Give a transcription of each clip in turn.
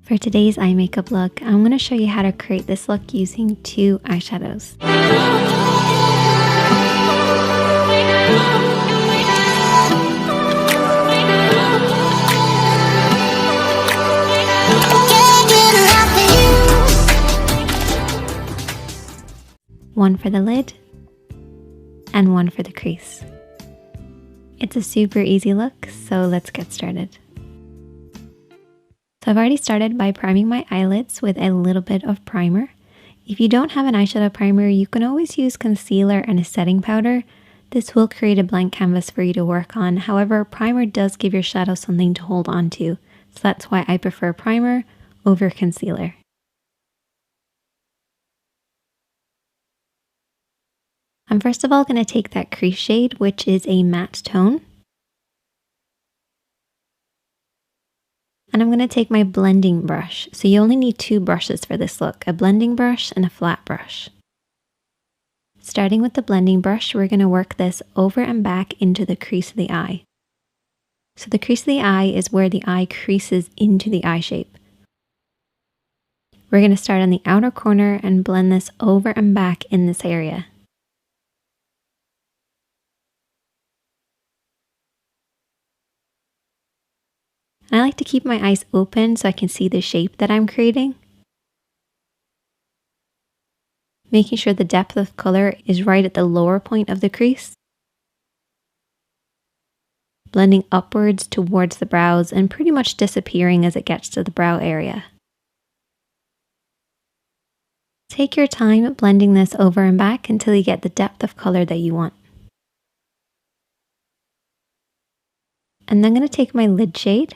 For today's eye makeup look, I'm going to show you how to create this look using two eyeshadows. One for the lid and one for the crease. It's a super easy look, so let's get started. So I've already started by priming my eyelids with a little bit of primer. If you don't have an eyeshadow primer, you can always use concealer and a setting powder. This will create a blank canvas for you to work on. However, primer does give your shadow something to hold on to. So that's why I prefer primer over concealer. I'm first of all going to take that crease shade, which is a matte tone. And I'm going to take my blending brush. So you only need two brushes for this look, a blending brush and a flat brush. Starting with the blending brush, we're going to work this over and back into the crease of the eye. So the crease of the eye is where the eye creases into the eye shape. We're going to start on the outer corner and blend this over and back in this area. And I like to keep my eyes open so I can see the shape that I'm creating. Making sure the depth of color is right at the lower point of the crease. Blending upwards towards the brows and pretty much disappearing as it gets to the brow area. Take your time blending this over and back until you get the depth of color that you want. And then I'm going to take my lid shade.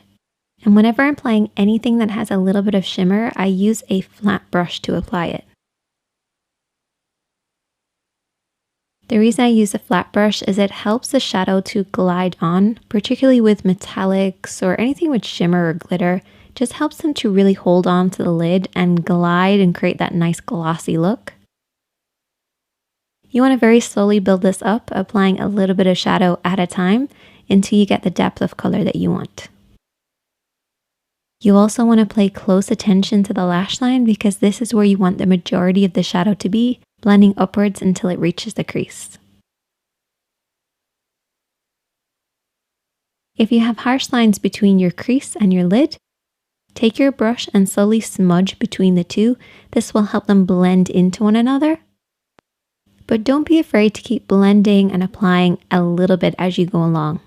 And whenever I'm applying anything that has a little bit of shimmer, I use a flat brush to apply it. The reason I use a flat brush is it helps the shadow to glide on, particularly with metallics or anything with shimmer or glitter. It just helps them to really hold on to the lid and glide and create that nice glossy look. You want to very slowly build this up, applying a little bit of shadow at a time until you get the depth of color that you want. You also want to pay close attention to the lash line because this is where you want the majority of the shadow to be, blending upwards until it reaches the crease. If you have harsh lines between your crease and your lid, take your brush and slowly smudge between the two. This will help them blend into one another. But don't be afraid to keep blending and applying a little bit as you go along.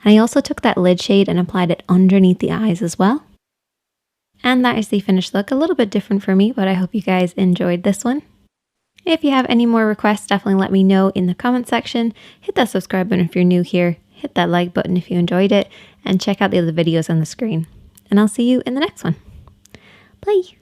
And I also took that lid shade and applied it underneath the eyes as well. And that is the finished look. A little bit different for me, but I hope you guys enjoyed this one. If you have any more requests, definitely let me know in the comment section. Hit that subscribe button if you're new here. Hit that like button if you enjoyed it. And check out the other videos on the screen. And I'll see you in the next one. Bye!